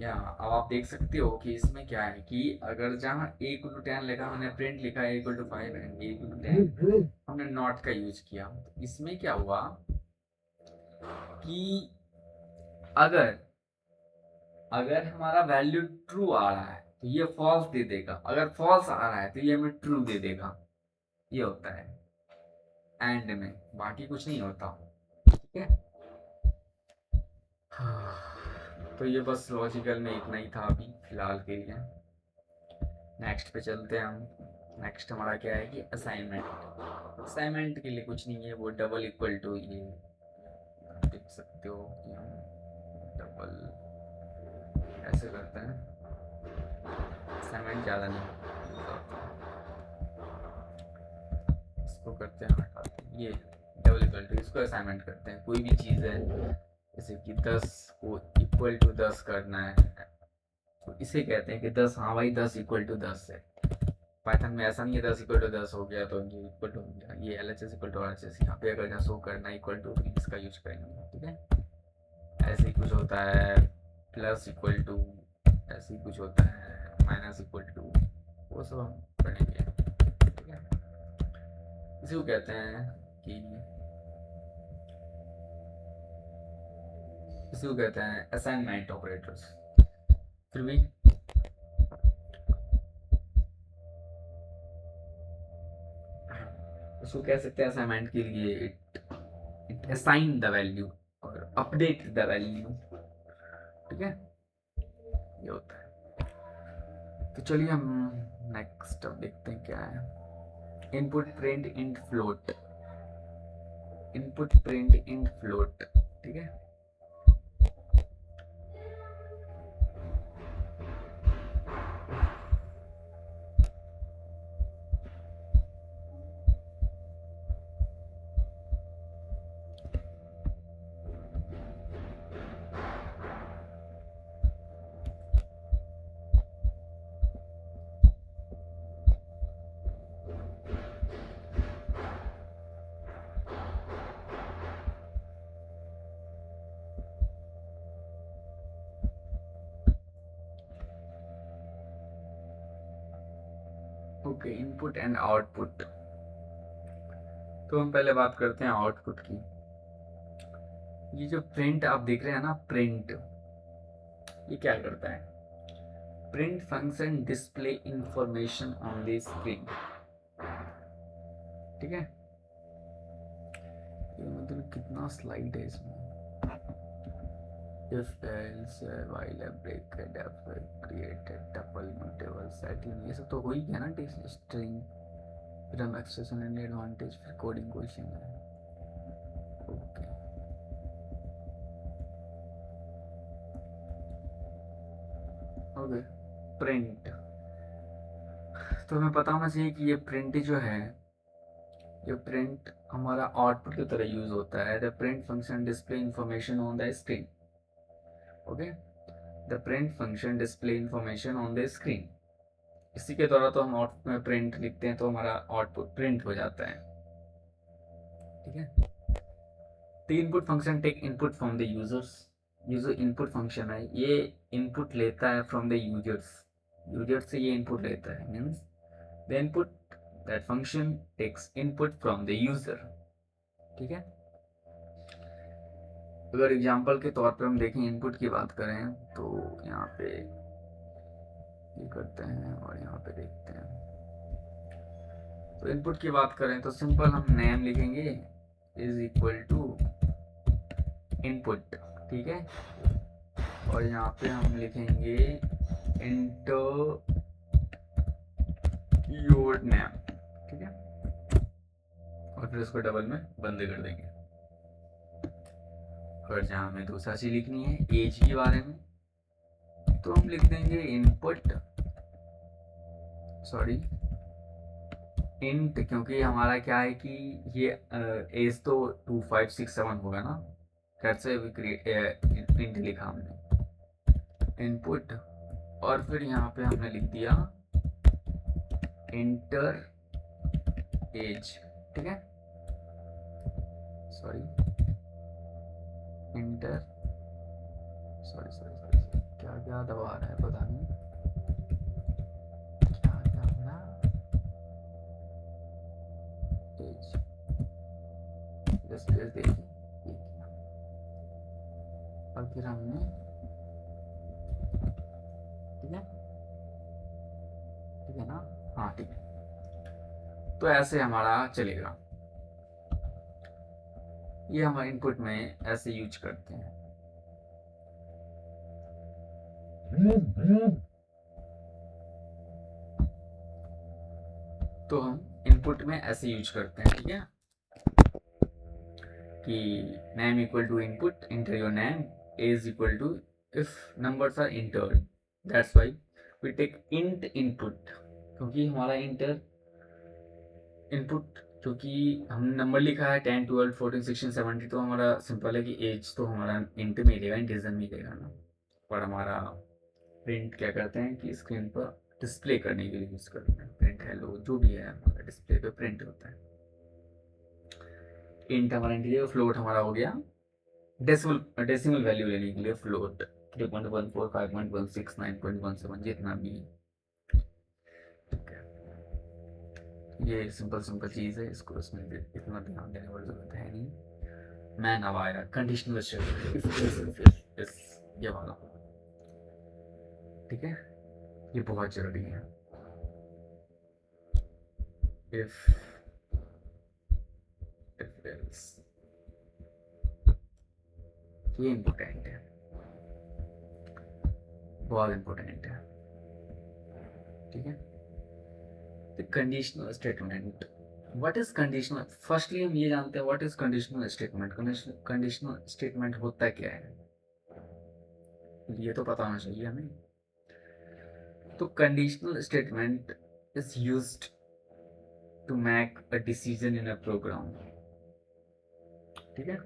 या अब आप देख सकते हो कि इसमें क्या है कि अगर जहाँ a = 10 लिखा, हमने प्रिंट लिखा a = 5 एंड a = 10, हमने नॉट का यूज किया, तो इसमें क्या हुआ कि अगर अगर हमारा वैल्यू ट्रू आ रहा है तो ये फॉल्स दे देगा, अगर फॉल्स आ रहा है तो ये हमें ट्रू दे देगा। ये होता है एंड में, बाकी कुछ नहीं होता। ठीक है। तो ये बस लॉजिकल में इतना ही था अभी फिलहाल के लिए। नेक्स्ट पे चलते हैं हम। नेक्स्ट हमारा क्या है कि असाइनमेंट। असाइनमेंट के लिए कुछ नहीं है, वो डबल इक्वल टू ये देख सकते हो कि हम डबल ऐसे करते हैं। असाइनमेंट ज़्यादा नहीं होता, इसको करते हैं हटा दें। ये डबल इक्वल टू, इसको असाइनमेंट करते हैं। कोई भी चीज़ है जैसे कि 10 को इक्वल टू 10 करना है, तो इसे कहते हैं कि 10, हाँ भाई 10 इक्वल टू 10 है। पाइथन में ऐसा नहीं है 10 इक्वल टू 10 हो गया तो ये इक्वल टू हो गया, ये L H S equal to R H S. यहाँ पे अगर यहाँ शो करना इक्वल टू, इसका यूज करेंगे। ठीक है। ऐसे ही कुछ होता है प्लस इक्वल टू, ऐसे ही कुछ होता है माइनस इक्वल टू, वो सब हम पढ़ेंगे। ठीक है। इसी को कहते हैं कि इसी को कहते हैं असाइनमेंट ऑपरेटर्स। फिर भी उसको कह सकते हैं असाइनमेंट के लिए इट असाइन द वैल्यू और अपडेट द वैल्यू। ठीक है, ये होता है। तो चलिए हम नेक्स्ट अब देखते हैं क्या है। Input print int float. Input print int float. ठीक है। Okay, input and output. तो हम पहले बात करते हैं आउटपुट की। ये जो प्रिंट आप देख रहे हैं ना, प्रिंट, ये क्या करता है? Print function display information on the screen. ठीक है। ये मतलब कितना स्लाइड है इसमें। if else while a break created tuple mutable setting, ये सब तो हो ही गया ना। स्ट्रिंग, फिर हम एक्सप्रेशन एंड एडवांटेज, फिर कोडिंग क्वेश्चन है। Okay okay. प्रिंट, तो हमें पता होना चाहिए कि ये प्रिंट जो है, ये प्रिंट हमारा आउटपुट की तरह यूज होता है। The print function display information on the screen. Okay, the print function display information on the screen. इसी के द्वारा तो हम आउटपुट में प्रिंट लिखते हैं, तो हमारा आउटपुट प्रिंट हो जाता है। ठीक है। The input function take input from the users. ये जो इनपुट फंक्शन है, ये इनपुट लेता है फ्रॉम द यूजर्स। यूजर से ये इनपुट लेता है, means the input that function takes input from the user. ठीक है। अगर एग्जांपल के तौर पे हम देखें, इनपुट की बात करें, तो यहाँ पे ये करते हैं और यहाँ पे देखते हैं। तो इनपुट की बात करें तो सिंपल हम नेम लिखेंगे इज इक्वल टू इनपुट। ठीक है। और यहाँ पे हम लिखेंगे इंटर योर नेम। ठीक है। और फिर उसको डबल में बंद कर देंगे। और जहाँ हमें दूसरा चीज लिखनी है एज के बारे में, तो हम लिख देंगे इनपुट, सॉरी इंट, क्योंकि हमारा क्या है कि ये एज तो 2567 होगा ना, कैसे भी क्रिएट इंट लिखा हमने इनपुट। और फिर यहाँ पे हमने लिख दिया इंटर एज। ठीक है, sorry enter sorry sorry sorry, क्या क्या दबा रहा है पता नहीं, क्या क्या हो रहा है। स्पेस देखिए, और फिर हमने, ठीक है ठीक है ना, हाँ ठीक है। तो ऐसे हमारा चलेगा, ये हमारे इनपुट में ऐसे यूज करते हैं। तो हम इनपुट में ऐसे यूज करते हैं, ठीक है, कि name equal to input, enter your name, is equal to, if numbers are entered, that's why we take int input, क्योंकि हमारा इंटर इनपुट, क्योंकि हमने नंबर लिखा है 10 12 14 16 17, तो हमारा सिंपल है कि एज तो हमारा इंट में देगा, इंटीजर में देगा ना, पर हमारा प्रिंट क्या करते हैं कि स्क्रीन पर डिस्प्ले करने के लिए यूज़ करते हैं, प्रिंट हेलो जो भी है हमारा डिस्प्ले पे प्रिंट होता है। इंट हमारा इंटीजर, फ्लोट हमारा हो गया डेसिमल वैल्यू लेने के लिए फ्लोट 3.14 5.16 9.17 जितना भी, ठीक है। ये सिंपल सिंपल चीज़ है, इसको इसमें इतना ध्यान देने वाली जरूरत है नहीं। मैन अब आएगा कंडीशनल स्टेटमेंट, ये वाला, ठीक है, ये बहुत जरूरी है। इफ एल्स, ये इम्पोर्टेंट है, बहुत इम्पोर्टेंट है, ठीक है। Conditional statement, what is conditional, firstly हम ये जानते हैं what is conditional statement. Conditional statement होता क्या है, ये तो पता होना चाहिए हमें। तो conditional statement is used to make a decision in a program, ठीक है।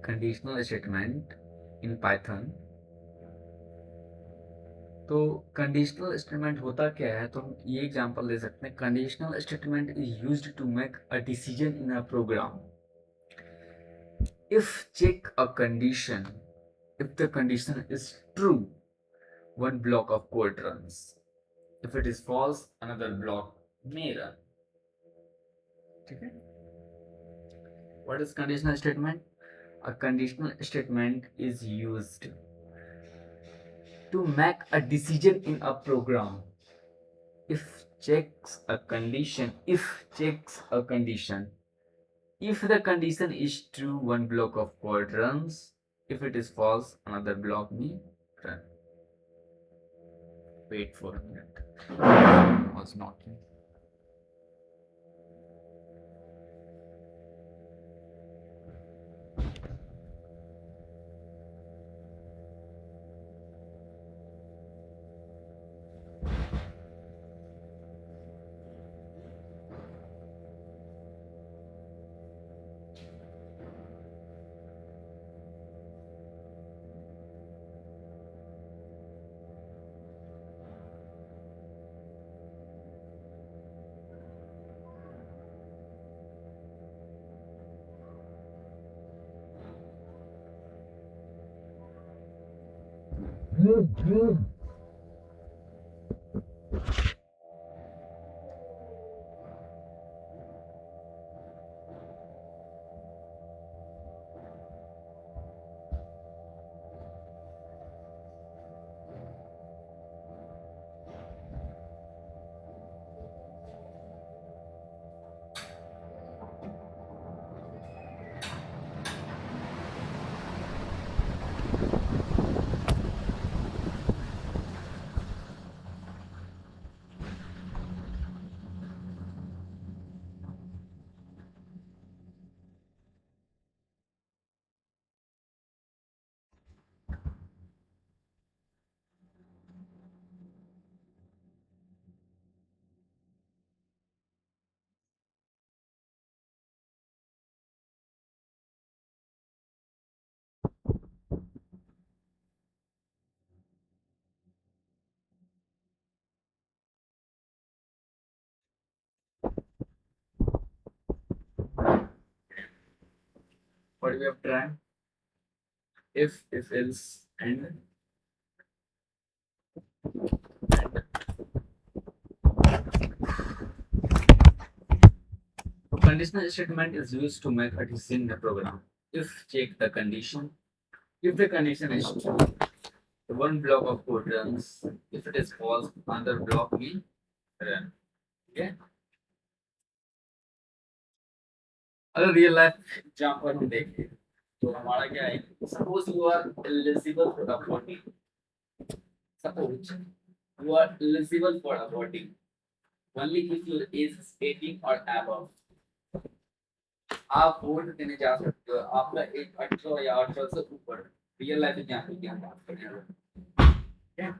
कंडीशनल स्टेटमेंट इन पाइथन, तो कंडीशनल स्टेटमेंट होता क्या है, तो हम ये एग्जांपल दे सकते हैं। Conditional statement is used to make a decision in a program. If check a condition, if the condition is true, one block of code runs. If it is false, another block may run. ठीक है। What is conditional statement? A conditional statement is used to make a decision in a program. If checks a condition, if the condition is true, one block of code runs. If it is false, another block may run. Wait for a minute. Was knocking. what we have tried, if else and conditional statement is used to make a decision in the program. If check the condition, if the condition is true, the one block of code runs. If it is false, another block will run. Okay. अगर real life example हम देखें तो हमारा क्या है, suppose you are eligible for the voting, सपोज you are eligible for a voting only if your age is 18 or above. आप vote देने जा सकते हो आपका एक 18 या 18 से ऊपर। रियल लाइफ एग्जांपल की हम बात कर रहे हैं।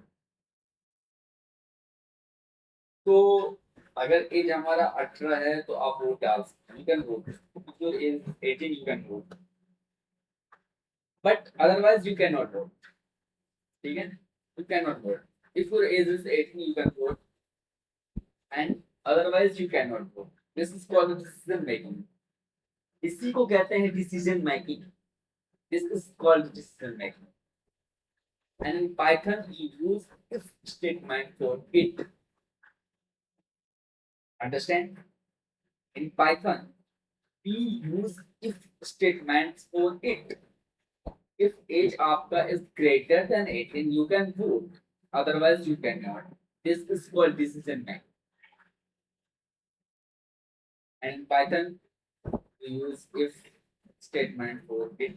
तो अगर एज हमारा 18 है तो आप वोट डाल सकते हैं, you can vote. If your age 18 you can vote, but otherwise you can not vote. ठीक है, you can not vote. If your age is 18 you can vote and otherwise you cannot vote. This is called decision making. इसी को कहते हैं decision making. This is called decision making. And in Python we use if statement for it. Understand? In Python we use if statements for it. If age आपका is greater than 18 you can vote, otherwise you cannot. This is called decision making. And in Python we use if statement for it.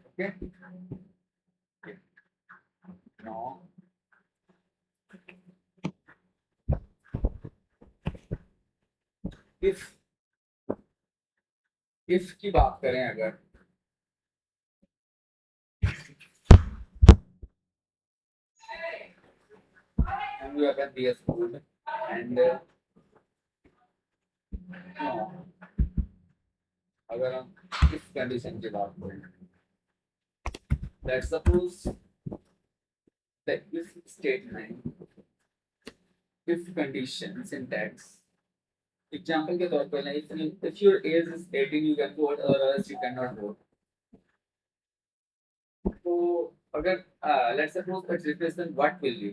Okay. Now if की बात करें अगर, and we have a school and no, अगर हम if condition की बात करें, let's suppose the if statement, if condition syntax example के तौर पे if your age is 18 you can vote otherwise you cannot vote. तो अगर let's suppose it represents what will be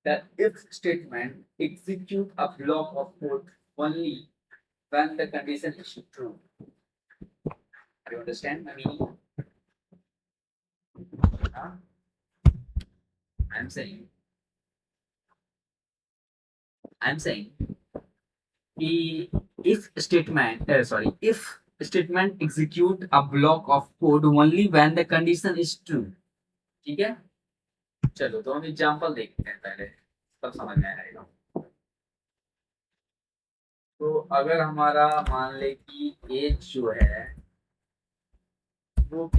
the if statement execute a block of code only when the condition is true. Do you understand my meaning? Huh? I'm saying if statement execute a block of code only when the condition is true. ठीक है, चलो तो हम example देखते हैं पहले, तब समझ में आएगा। तो अगर हमारा मान ले कि एज जो है वो क्या